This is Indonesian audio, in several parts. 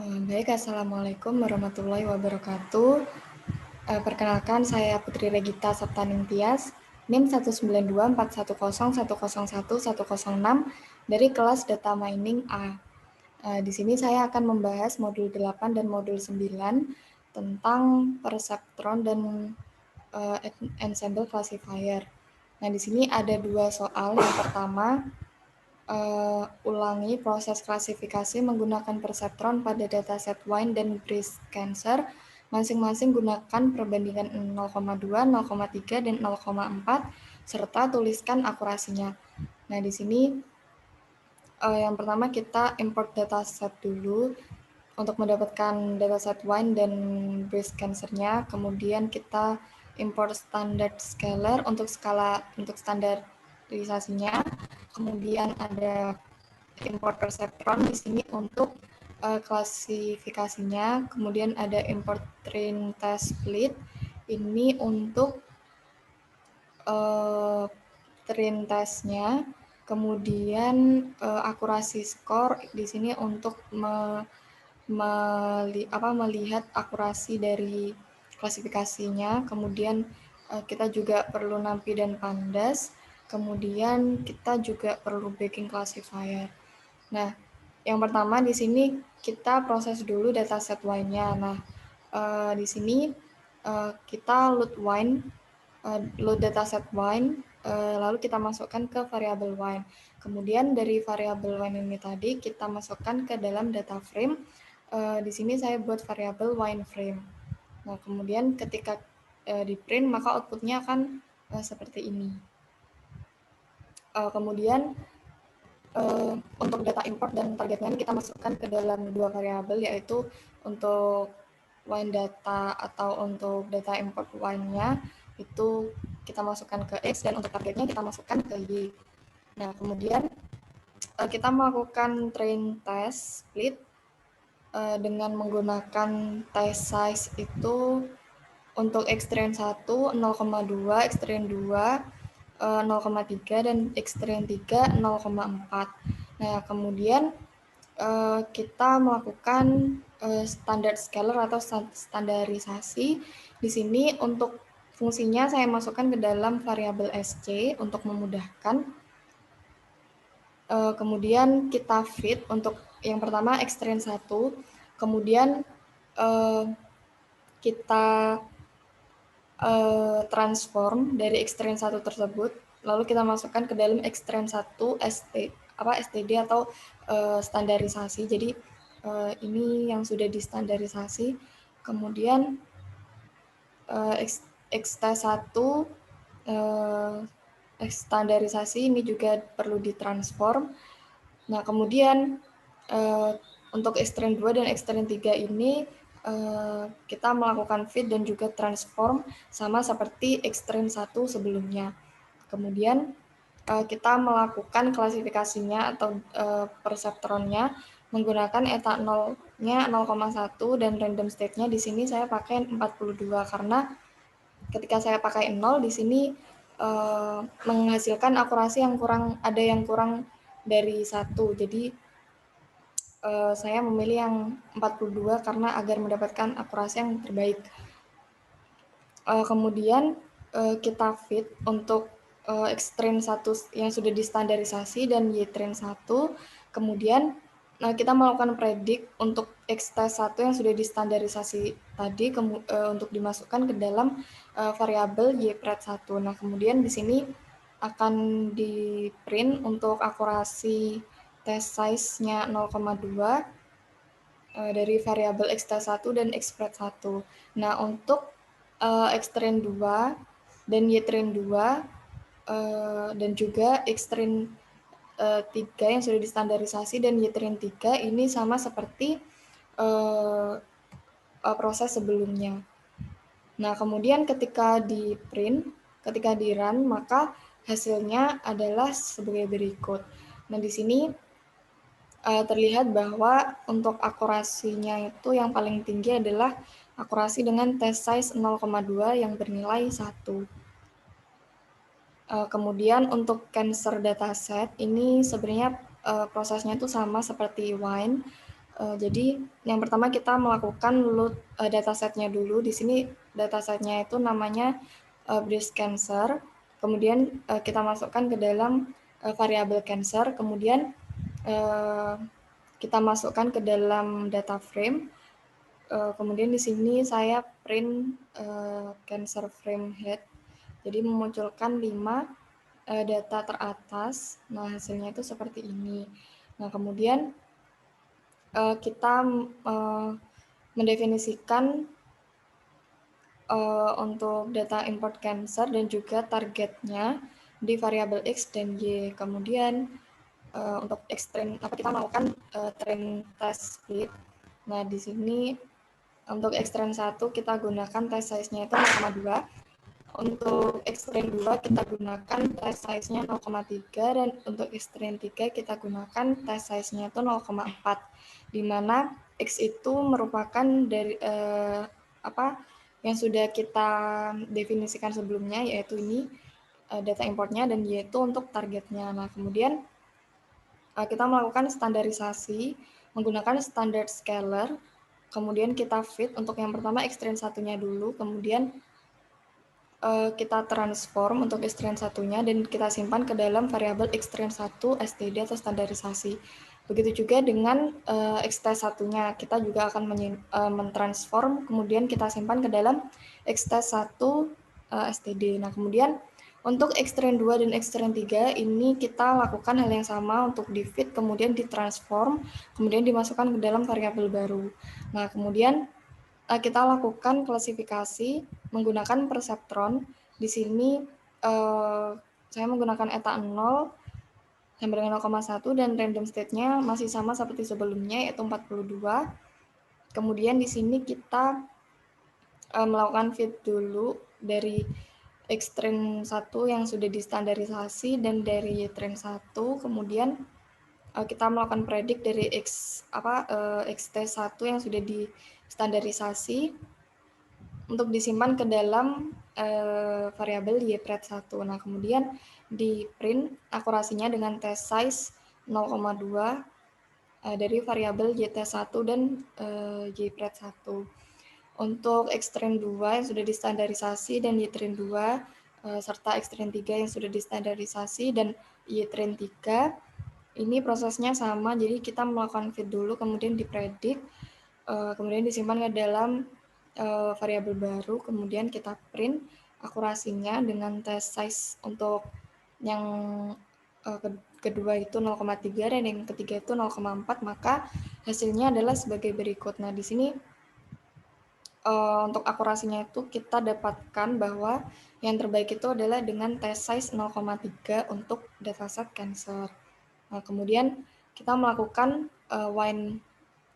Baik, Assalamualaikum warahmatullahi wabarakatuh. Perkenalkan, saya Putri Regita Saptaning Tias, NIM 19241010106 dari kelas Data Mining A. Di sini saya akan membahas modul 8 dan modul 9 tentang perseptron dan ensemble classifier. Nah, di sini ada dua soal. Yang pertama, ulangi proses klasifikasi menggunakan perseptron pada dataset Wine dan breast cancer. Masing-masing gunakan perbandingan 0,2, 0,3, dan 0,4, serta tuliskan akurasinya. Nah, di sini yang pertama kita import dataset dulu untuk mendapatkan dataset Wine dan breast cancer-nya. Kemudian kita import standard scalar untuk standarisasinya. Kemudian ada import perseptron di sini untuk klasifikasinya. Kemudian ada import train test split ini untuk train testnya. Kemudian akurasi skor di sini untuk melihat akurasi dari klasifikasinya. Kemudian kita juga perlu NumPy dan Pandas. Kemudian kita juga perlu backing classifier. Nah, yang pertama di sini kita proses dulu dataset wine-nya. Nah, di sini kita load dataset wine, lalu kita masukkan ke variabel wine. Kemudian dari variabel wine ini tadi kita masukkan ke dalam data frame. Di sini saya buat variabel wine frame. Nah, kemudian ketika di print maka outputnya akan seperti ini. Kemudian untuk data import dan targetnya kita masukkan ke dalam dua variabel, yaitu untuk wine data atau untuk data import wine-nya itu kita masukkan ke X, dan untuk targetnya kita masukkan ke Y. Nah, kemudian kita melakukan train test split dengan menggunakan test size itu untuk X-train 1 0,2, X-train 2 0,3, dan X-train 3 0,4. Nah, kemudian kita melakukan standar scalar atau standarisasi. Di sini untuk fungsinya saya masukkan ke dalam variabel SC untuk memudahkan. Kemudian kita fit untuk yang pertama X-train 1, kemudian kita transform dari X-train 1 tersebut, lalu kita masukkan ke dalam X-train 1 STD atau standarisasi. Jadi ini yang sudah distandarisasi. Kemudian X-T1 standarisasi ini juga perlu ditransform. Nah, kemudian untuk X-train 2 dan X-train 3 ini kita melakukan fit dan juga transform sama seperti X-train 1 sebelumnya. Kemudian kita melakukan klasifikasinya atau perseptronnya menggunakan eta 0-nya 0,1 dan random state-nya di sini saya pakai 42 karena ketika saya pakai 0 di sini menghasilkan akurasi yang kurang dari 1. Jadi saya memilih yang 42 karena agar mendapatkan akurasi yang terbaik. Kemudian kita fit untuk X-train 1 yang sudah distandarisasi dan Y-train 1. Kemudian kita melakukan predict untuk X-T1 yang sudah distandarisasi tadi untuk dimasukkan ke dalam variabel Y-pred 1. Nah, kemudian di sini akan di print untuk akurasi test size-nya 0,2 dari variabel X-T1 dan X-pred 1. Nah, untuk X-train 2 dan Y-train 2 dan juga X-train 3 yang sudah distandarisasi dan Y-train 3 ini sama seperti proses sebelumnya. Nah, kemudian ketika di print, ketika di run, maka hasilnya adalah sebagai berikut. Nah, di sini terlihat bahwa untuk akurasinya itu yang paling tinggi adalah akurasi dengan test size 0,2 yang bernilai 1. Kemudian untuk cancer dataset ini sebenarnya prosesnya itu sama seperti wine. Jadi yang pertama kita melakukan load datasetnya dulu. Di sini datasetnya itu namanya breast cancer. Kemudian kita masukkan ke dalam variabel cancer. Kemudian kita masukkan ke dalam data frame. Kemudian di sini saya print cancer frame head. Jadi memunculkan 5 data teratas. Nah, hasilnya itu seperti ini. Nah, kemudian kita mendefinisikan untuk data import cancer dan juga targetnya di variabel X dan Y. Kemudian untuk extreme kita melakukan train test split. Nah, di sini untuk extreme 1 kita gunakan test size-nya itu 0,2. Untuk extreme 2 kita gunakan test size-nya 0,3 dan untuk extreme 3 kita gunakan test size-nya itu 0,4. Di mana X itu merupakan dari yang sudah kita definisikan sebelumnya, yaitu ini data importnya, dan Y itu untuk targetnya. Nah, kemudian kita melakukan standarisasi menggunakan standard scalar. Kemudian kita fit untuk yang pertama extreme satunya dulu, kemudian kita transform untuk extreme satunya dan kita simpan ke dalam variabel extreme 1 std atau standarisasi. Begitu juga dengan xt satunya, kita juga akan mentransform, kemudian kita simpan ke dalam xt 1 std. Nah, kemudian untuk extreme 2 dan extreme 3 ini kita lakukan hal yang sama untuk di fit, kemudian ditransform, kemudian dimasukkan ke dalam variabel baru. Nah, kemudian kita lakukan klasifikasi menggunakan perseptron. Di sini saya menggunakan eta 0 sampai dengan 0,1 dan random state-nya masih sama seperti sebelumnya, yaitu 42. Kemudian di sini kita melakukan fit dulu dari extreme 1 yang sudah distandarisasi dan dari trend 1, kemudian kita melakukan predik dari xt1 yang sudah distandarisasi untuk disimpan ke dalam variabel ypred1. Nah, kemudian di print akurasinya dengan test size 0,2 dari variabel yt1 dan ypred1. Untuk extreme 2 yang sudah distandarisasi dan ytrin 2 serta extreme 3 yang sudah distandarisasi dan ytrin 3, ini prosesnya sama. Jadi kita melakukan fit dulu, kemudian dipredik, kemudian disimpan ke dalam variabel baru, kemudian kita print akurasinya dengan test size untuk yang kedua itu 0,3 dan yang ketiga itu 0,4, maka hasilnya adalah sebagai berikut. Nah, di sini untuk akurasinya itu kita dapatkan bahwa yang terbaik itu adalah dengan test size 0,3 untuk dataset cancer. Nah, kemudian kita melakukan wine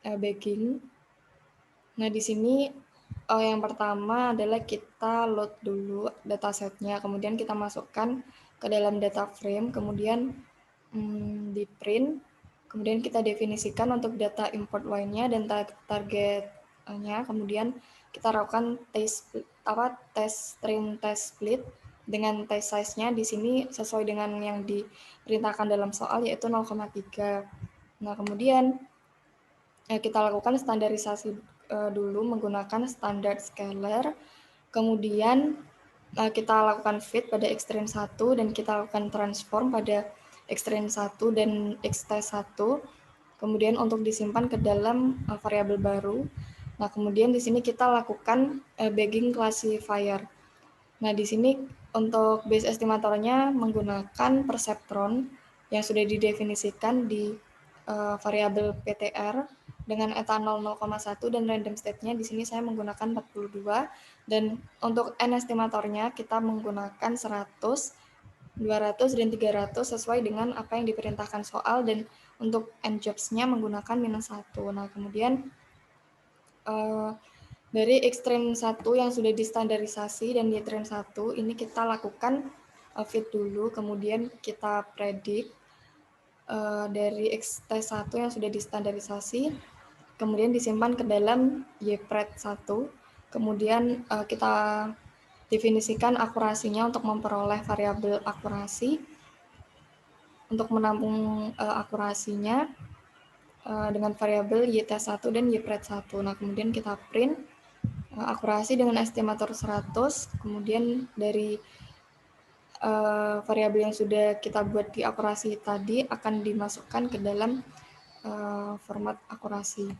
bagging. Nah, di sini yang pertama adalah kita load dulu datasetnya, kemudian kita masukkan ke dalam data frame, kemudian di print, kemudian kita definisikan untuk data import wine-nya dan targetnya, kemudian kita lakukan test train test split dengan test size-nya di sini sesuai dengan yang diperintahkan dalam soal, yaitu 0,3. Nah, kemudian kita lakukan standarisasi dulu menggunakan standard scalar, kemudian kita lakukan fit pada extreme 1 dan kita lakukan transform pada extreme 1 dan xt1, kemudian untuk disimpan ke dalam variabel baru. Nah, kemudian di sini kita lakukan bagging classifier. Nah, di sini untuk base estimatornya menggunakan perseptron yang sudah didefinisikan di variabel PTR dengan eta 0,1 dan random state-nya di sini saya menggunakan 42, dan untuk n estimatornya kita menggunakan 100, 200 dan 300 sesuai dengan apa yang diperintahkan soal, dan untuk n jobs-nya menggunakan -1. Nah, kemudian dari extreme 1 yang sudah distandarisasi dan di trend 1 ini kita lakukan fit dulu, kemudian kita predik dari xt1 yang sudah distandarisasi, kemudian disimpan ke dalam ypred1, kemudian kita definisikan akurasinya untuk memperoleh variabel akurasi. Untuk menampung akurasinya, dengan variabel YT1 dan YPRET1. Nah, kemudian kita print akurasi dengan estimator 100, kemudian dari variabel yang sudah kita buat di akurasi tadi akan dimasukkan ke dalam format akurasi.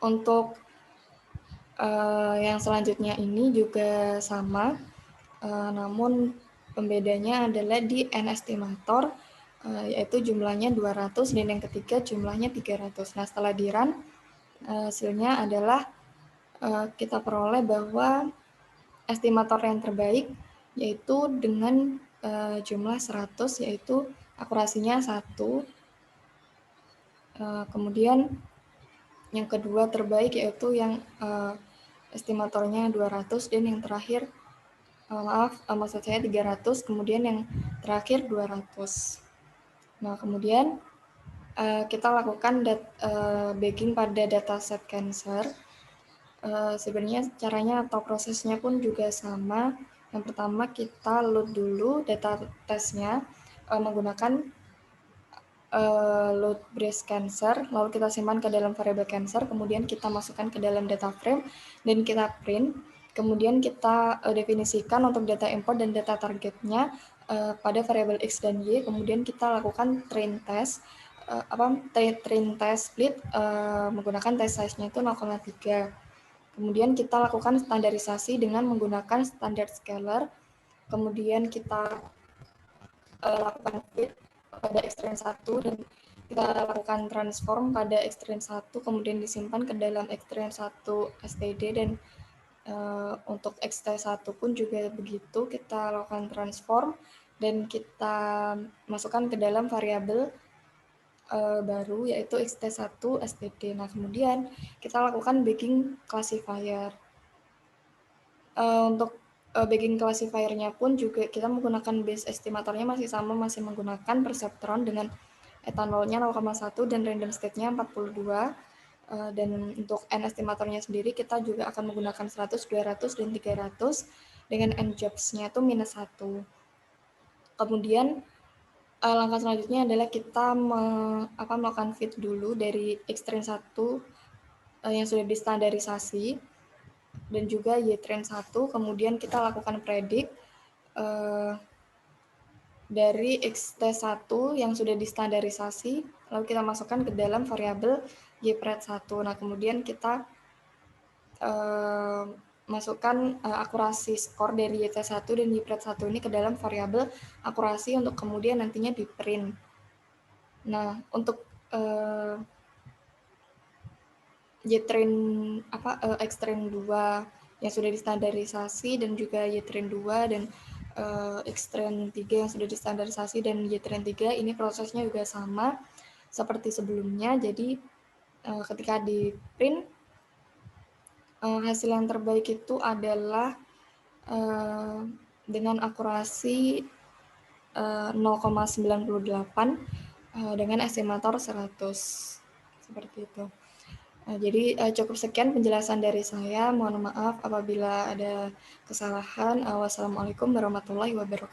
Untuk yang selanjutnya ini juga sama, namun pembedanya adalah di N estimator, yaitu jumlahnya 200 dan yang ketiga jumlahnya 300. Nah, setelah di-run, hasilnya adalah kita peroleh bahwa estimator yang terbaik yaitu dengan jumlah 100, yaitu akurasinya 1. Kemudian yang kedua terbaik yaitu yang estimatornya 200 dan yang terakhir maksud saya 300, kemudian yang terakhir 200. Nah, kemudian kita lakukan bagging pada dataset cancer. Sebenarnya caranya atau prosesnya pun juga sama. Yang pertama kita load dulu data tesnya menggunakan load breast cancer, lalu kita simpan ke dalam variable cancer, kemudian kita masukkan ke dalam data frame dan kita print. Kemudian kita definisikan untuk data import dan data targetnya pada variabel X dan Y. Kemudian kita lakukan train test, train test split menggunakan test size-nya itu 0,3. Kemudian kita lakukan standarisasi dengan menggunakan standard scalar. Kemudian kita lakukan fit pada Xtrain 1 dan kita lakukan transform pada Xtrain 1, kemudian disimpan ke dalam Xtrain 1 std, dan untuk xt1 pun juga begitu, kita lakukan transform dan kita masukkan ke dalam variabel baru yaitu xt1 std. Nah, kemudian kita lakukan bagging classifier. Untuk bagging classifier-nya pun juga kita menggunakan base estimatornya masih sama, masih menggunakan perceptron dengan etanolnya 0,1 dan random state-nya 42. Dan untuk N estimatornya sendiri kita juga akan menggunakan 100, 200, dan 300 dengan N jobs-nya itu -1. Kemudian langkah selanjutnya adalah kita melakukan fit dulu dari Xtrain 1 yang sudah distandarisasi dan juga YTrain 1, kemudian kita lakukan predict dari XT1 yang sudah distandarisasi, lalu kita masukkan ke dalam variabel YPRET1. Nah, kemudian kita masukkan akurasi skor dari YT1 dan YPRET1 ini ke dalam variabel akurasi untuk kemudian nantinya di print. Nah, untuk Xtrain 2 yang sudah distandarisasi dan juga YTrain 2 dan Xtrain 3 yang sudah distandarisasi dan YTrain 3 ini prosesnya juga sama seperti sebelumnya. Jadi ketika di print hasil yang terbaik itu adalah dengan akurasi 0,98 dengan estimator 100 seperti itu. Jadi cukup sekian penjelasan dari saya. Mohon maaf apabila ada kesalahan. Wassalamualaikum warahmatullahi wabarakatuh.